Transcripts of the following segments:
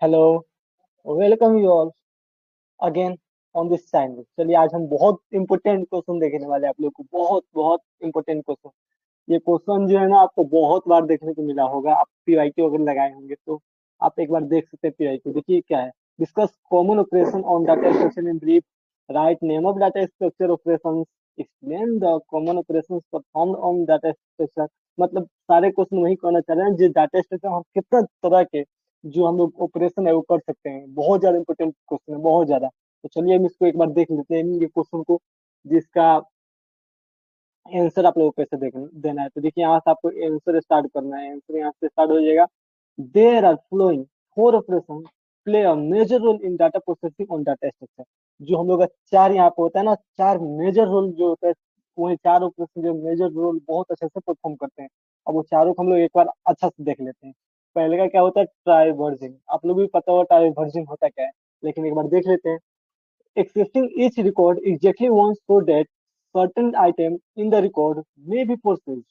Hello, welcome you all again on this channel. चलिए आज हम बहुत इंपॉर्टेंट क्वेश्चन देखने वाले हैं आप लोग को। बहुत बहुत इंपॉर्टेंट क्वेश्चन। ये क्वेश्चन जो है ना आपको बहुत बार देखने को मिला होगा। आप पीवाईक्यू अगर लगाए होंगे तो आप एक बार देख सकते हैं। पीवाईक्यू देखिए क्या है। Discuss common operation on data structure in brief. Write name of data structure operation. Explain the common operation performed on data structure. मतलब सारे क्वेश्चन वही कहना चाह रहे हैं जो डाटा स्ट्रक्चर हम कितना तरह के जो हम लोग ऑपरेशन है वो कर सकते हैं। बहुत ज्यादा इंपॉर्टेंट क्वेश्चन है, बहुत ज्यादा। तो चलिए हम इसको एक बार देख लेते हैं ये क्वेश्चन को, जिसका आंसर आप लोगों को कैसे देना है। तो देखिए यहाँ से आपको आंसर स्टार्ट करना है। आंसर यहाँ से स्टार्ट हो जाएगा। There are following four operation play a major role in data processing on data structure. जो हम लोग का चार यहाँ पे होता है ना, चार मेजर रोल जो होता है, वही चार ऑपरेशन जो मेजर रोल बहुत अच्छे से परफॉर्म करते हैं। अब वो चारों को हम लोग एक बार अच्छा से देख लेते हैं। पहले का क्या होता है, ट्राइवर्जिंग। आप लोग भी पता होगा ट्राइवर्जिंग होता क्या है, लेकिन एक बार देख लेते हैं। Accessing each record exactly once so that certain item in the record may be processed.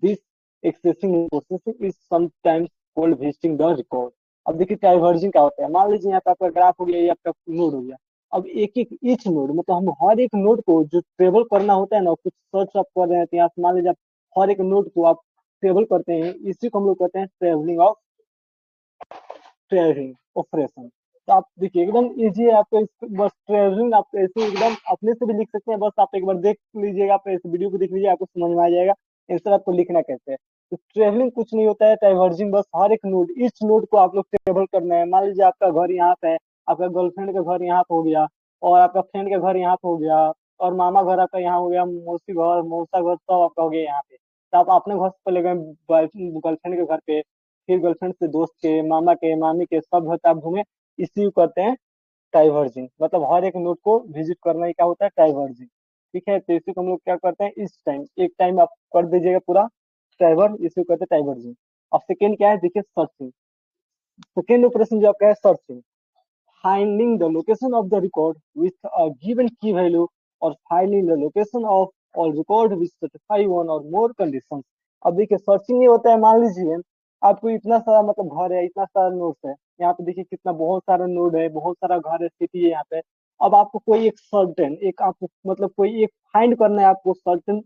This accessing processing is sometimes called visiting the record. अब देखिए डाइवर्जिंग क्या होता है। मान लीजिए यहाँ पे आपका ग्राफ हो गया, ये आपका नोड हो गया। अब एक एक ईच नोड मतलब हम हर एक नोड को जो ट्रेवल करना होता है ना, कुछ सर्च आप कर रहे हैं तो यहाँ से मान लीजिए आप हर एक नोड को आप ट्रेवल करते हैं। इसी को हम लोग कहते हैं ट्रेवलिंग ऑफ ट्रेवलिंग ऑपरेशन। तो आप देखिए एकदम इजी है आपको बस ट्रेवलिंग आप ऐसे एकदम अपने से भी लिख सकते हैं। बस आप एक बार देख लीजिएगा, आप इस वीडियो को देख लीजिए, आपको समझ में आ जाएगा आंसर आपको लिखना कैसे है। तो ट्रेवलिंग कुछ नहीं होता है, डाइवर्जिंग बस हर एक नोड, इस नोड को आप लोग ट्रेवल करना है। मान लीजिए आपका घर यहाँ पे है, आपका गर्लफ्रेंड का घर यहाँ पे हो गया, और आपका फ्रेंड का घर यहाँ पे हो गया, और मामा घर आपका यहाँ हो गया, मौसी घर मौसा घर सब आपका हो गया यहाँ पे। तो आप अपने घर से पहले गए गर्लफ्रेंड के घर पे, फिर गर्लफ्रेंड से दोस्त के, मामा के, मामी के, सब घर आप घूमे। इसी को कहते हैं डाइवर्जिंग। मतलब हर एक नोड को विजिट करना ही क्या होता है, डाइवर्जिंग। ठीक है, तो इसी को हम लोग क्या करते हैं, इस टाइम एक टाइम आप कर दीजिएगा पूरा डाइवर, इसी को कहते हैं डाइवर्जिंग। अब सेकेंड क्या है, देखिए सर्चिंग। सेकेंड ऑपरेशन जो आपका है searching. finding the location of the record with a given key value, or finding the location of all record which satisfy one or more conditions। अब देखिए सर्चिंग ये होता है, मान लीजिए आपको इतना सारा मतलब घर है, इतना सारा नोड्स है। यहाँ पे देखिए कितना बहुत सारा नोड है, बहुत सारा घर है, सिटी है यहाँ पे। अब आपको कोई एक सर्टेन एक आपको मतलब कोई एक फाइंड करना है, आपको सर्टेन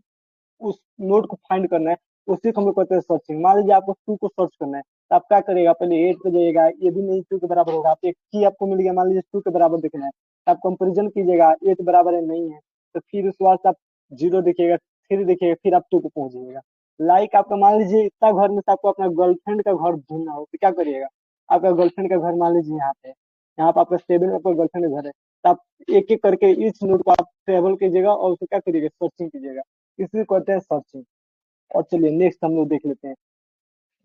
उस नोड को फाइंड करना है। उसी को हम लोग कहते हैं सर्चिंग। मान लीजिए आपको टू को सर्च करना है, तो आप क्या करेगा, पहले एट पे जाइएगा, ये भी नहीं टू के बराबर होगा। आप एक की आपको मिल गया, मान लीजिए टू के बराबर देखना है, तो आप कंपेरिजन कीजिएगा, एट बराबर है नहीं है, तो फिर उसके बाद से आप जीरो देखिएगा, थ्री देखिएगा, फिर आप टू पे पहुंच जाइएगा। लाइक आपका मान लीजिए इतना घर में से आपको अपना गर्लफ्रेंड का घर ढूंढना हो, तो क्या करिएगा। आपका गर्लफ्रेंड का घर मान लीजिए यहाँ पे है, यहाँ पे आपका सेवन आपका गर्लफ्रेंड का घर है, तो आप एक एक करके इस नोड को आप ट्रेवल कीजिएगा और उसको क्या करिएगा, सर्चिंग कीजिएगा। इसी को कहते हैं सर्चिंग। और चलिए नेक्स्ट हम लोग देख लेते हैं।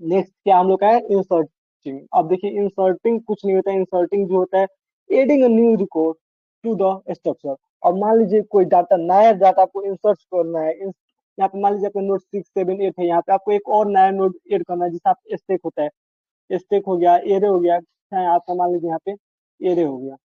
नेक्स्ट क्या हम लोग का है, इंसर्टिंग। अब देखिए इंसर्टिंग कुछ नहीं होता है। इंसर्टिंग जो होता है, adding a new record to the structure. अब मान लीजिए कोई डाटा, नया डाटा आपको इंसर्ट करना है। यहाँ पे मान लीजिए आपका नोड सिक्स सेवन एट है, यहाँ पे आपको एक और नया नोड एड करना है, जिससे आप स्टेक होता है, स्टेक हो गया, एरे हो गया, चाहे आपका मान लीजिए यहाँ पे एरे हो गया।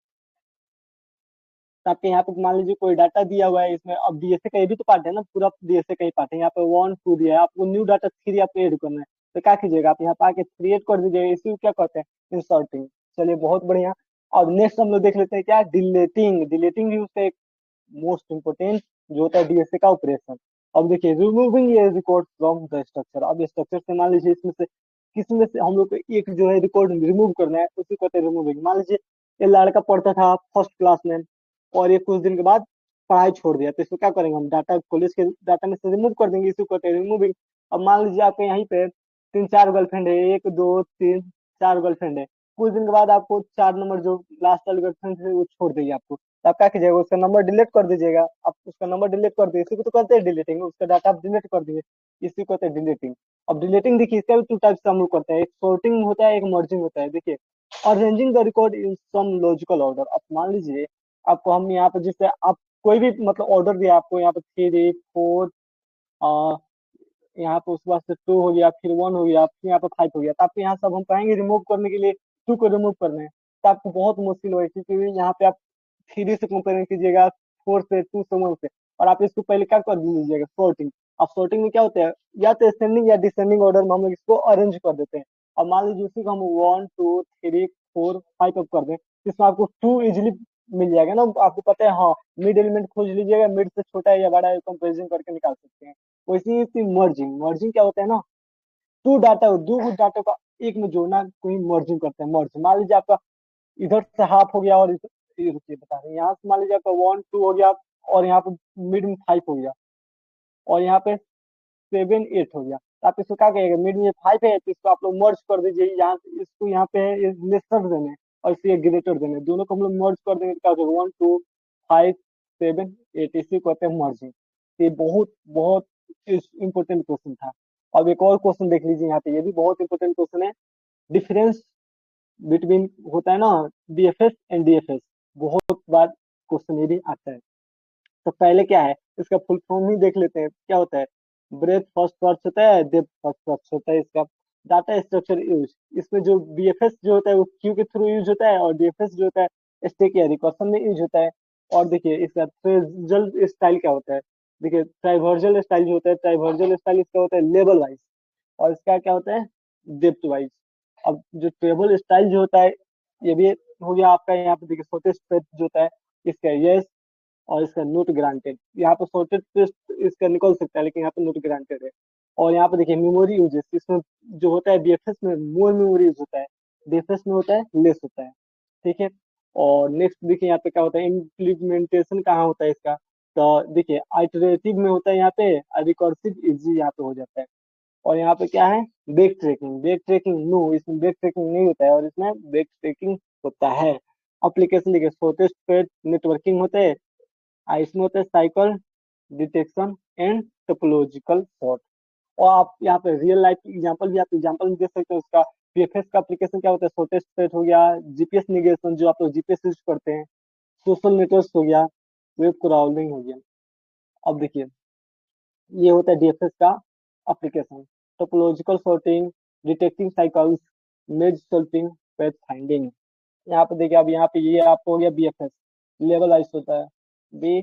तो आपके यहाँ पे मान लीजिए कोई डाटा दिया हुआ है, इसमें अब डीएसए का ये भी तो पार्ट है ना, पूरा डीएसए का ही पार्ट है। यहाँ पे वन टू दिया है, आपको न्यू डाटा थ्री आपको एड करना है। तो क्या कीजिएगा, आप यहाँ पे आके क्रिएट कर दीजिएगा। इसी को क्या कहते हैं, इंसर्टिंग। चलिए बहुत बढ़िया। अब नेक्स्ट हम लोग देख लेते हैं क्या, डिलेटिंग। डिलेटिंग भी उसका एक मोस्ट इंपोर्टेंट जो होता है डीएसए का ऑपरेशन। अब देखिए रिमूविंग ये रिकॉर्ड फ्रॉम द स्ट्रक्चर। अब स्ट्रक्चर से मान लीजिए इसमें से किसी में से हम लोग को एक जो है रिकॉर्ड रिमूव करना है, उसी को कहते हैं रिमूविंग। मान लीजिए ये लड़का पढ़ता था फर्स्ट क्लास में, और ये कुछ दिन के बाद पढ़ाई छोड़ दिया, तो इसको क्या करेंगे, हम डाटा कॉलेज के डाटा में से रिमूव कर देंगे। इसी को कहते हैं रिमूविंग। अब मान लीजिए आपके यहीं पे तीन चार गर्लफ्रेंड है, एक दो तीन चार गर्लफ्रेंड है। कुछ दिन के बाद आपको चार नंबर जो लास्ट वाली गर्लफ्रेंड है वो छोड़ देगी आपको, तो आप क्या कीजिएगा, उसका नंबर डिलीट कर दीजिएगा। आप उसका नंबर डिलीट कर दीजिए, इसी को तो कहते हैं डिलीटिंग। उसका डाटा आप डिलीट कर दीजिए, इसी को कहते हैं डिलीटिंग। अब डिलीटिंग देखिए इसका भी टू टाइप से हम लोग करते हैं, एक सॉर्टिंग होता है, एक मर्जिंग होता है। देखिए arranging the record in some logical order. अब मान लीजिए आपको हम यहाँ पे जैसे आप कोई भी मतलब ऑर्डर दिया आपको, यहाँ पे थ्री फोर, यहाँ पे उसके बाद से टू हो गया, फिर वन हो गया, फिर यहाँ पे फाइव हो गया, तो आपको यहाँ सब हम कहेंगे रिमूव करने के लिए टू को रिमूव करना है, तो आपको बहुत मुश्किल होगा, क्योंकि यहाँ पे आप थ्री से कंपेयर कीजिएगा, फोर से, टू से, वन से। और आप इसको पहले क्या कर लीजिएगा, सॉर्टिंग। अब सॉर्टिंग में क्या होता है, या तो असेंडिंग या डिसेंडिंग ऑर्डर में हम लोग इसको अरेंज कर देते हैं। अब मान लीजिए उसी को हम वन टू थ्री 4 5 अप कर दें, इसमें आपको 2 इजीली मिल जाएगा ना, आपको पता है। हाँ, मिड एलिमेंट खोज लीजिएगा, मिड से छोटा है या बड़ा है कंपेरिजन करके निकाल सकते हैं। वैसे ही मर्जिंग, मर्जिंग क्या होता है ना, दो डाटा का एक में जोड़ना, कोई मर्जिंग करते हैं। मर्ज मान लीजिए आपका इधर से हाफ हो गया, और ये रुकिए बता रहे हैं, यहाँ से मान लीजिए आपका 1 2 हो गया, और यहाँ पे मिड में 5 हो गया, और यहाँ पे 7 8 हो गया, तो आप इसको क्या कहेंगे, मिड में 5 है तो इसको आप लोग मर्ज कर दीजिए, यहाँ से इसको यहाँ पे है लेसर देने और इसे ग्रेटर देने, दोनों को हम लोग मर्ज कर देंगे, तो क्या होगा 1 2 5 7 8, इसी को कहते हैं मर्जिंग। ये बहुत बहुत इंपॉर्टेंट क्वेश्चन था। अब एक और क्वेश्चन देख लीजिए यहाँ पे, ये भी बहुत इंपॉर्टेंट क्वेश्चन है। डिफरेंस बिटवीन होता है ना, बीएफएस एंड डीएफएस, बहुत बार क्वेश्चन ये भी आता है। तो पहले क्या है, इसका फुल फॉर्म ही देख लेते हैं क्या होता है। ब्रेथ फर्स्ट सर्च होता है, डेप्थ फर्स्ट सर्च होता है। इसका डाटा स्ट्रक्चर यूज, इसमें जो बीएफएस जो होता है वो क्यू के थ्रू यूज होता है, और डीएफएस जो होता है स्टैक या रिकर्सन में यूज होता है। और देखिए इसका ट्राइवर्जल स्टाइल क्या होता है, देखिए ट्राइवर्जल स्टाइल जो होता है, ट्राइवर्जल स्टाइल इसका होता है लेवल वाइज, और इसका क्या होता है डेप्थ वाइज। अब जो टेबल स्टाइल जो होता है, ये भी हो गया आपका, यहाँ पे देखिए शॉर्टेस्ट पेज जो होता है इसका यस, और इसका नोट ग्रांटेड, यहाँ पे शॉर्टेज टेस्ट इसका निकल सकता है, लेकिन यहाँ पे नोट ग्रांटेड है। और यहाँ पे देखिए मेमोरी यूजेस, इसमें जो होता है बीएफएस में मोर मेमोरी यूज होता है, डीएफएस में होता है लेस होता है। ठीक है। और नेक्स्ट देखिए यहाँ पे क्या होता है, इम्प्लीमेंटेशन कहाँ होता है इसका, तो देखिए आइटरेटिव में होता है यहाँ पे, रिकर्सिव इजी यहाँ पे हो जाता है। और यहाँ पे क्या है, back tracking, back tracking no, इसमें बैक ट्रैकिंग नहीं होता है, और इसमें बैक ट्रैकिंग होता है। एप्लीकेशन देखिए शॉर्टेस्ट पेज नेटवर्किंग होता है, इसमें होता है cycle detection and topological sort. और आप यहाँ पे रियल लाइफ एग्जांपल भी आप एग्जांपल भी देख सकते हो उसका। पीएफएस का एप्लीकेशन क्या होता है, शॉर्टेस्ट पेज हो गया, जीपीएस नेविगेशन जो आप लोग जीपीएस यूज करते हैं, सोशल नेटवर्क हो गया, वेब क्रॉलिंग हो गया। अब देखिए ये होता है डीएफएस का application, topological sorting, detecting cycles, मेज सॉल्विंग, पेज फाइंडिंग। यहाँ पे देखिए, अब यहाँ पे ये आपको हो गया बीएफएस, लेवल वाइज होता है। बी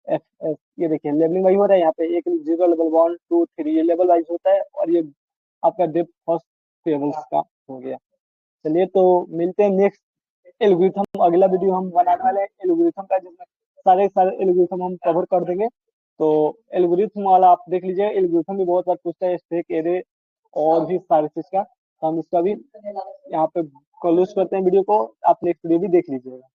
एफ एस, ये देखिए लेवलिंग वही हो रहा है, यहाँ पे एक 0 लेवल 1 2 3 ये लेवल वाइज होता है, और ये आपका डेप्थ फर्स्ट टेबल्स का हो गया। चलिए तो मिलते हैं नेक्स्ट एल्गोरिथम, अगला वीडियो हम बनाने वाले हैं एल्गोरिथम का, जिसमें सारे सारे एल्गोरिथम हम कवर कर देंगे। तो एल्गोरिथम वाला आप देख लीजिए, एल्गोरिथम भी बहुत बार पूछता है, स्टैक एरे और भी सारी चीज का। हम इसका भी यहाँ पे क्लोज करते हैं वीडियो को, आप नेक्स्ट वीडियो भी देख लीजिएगा।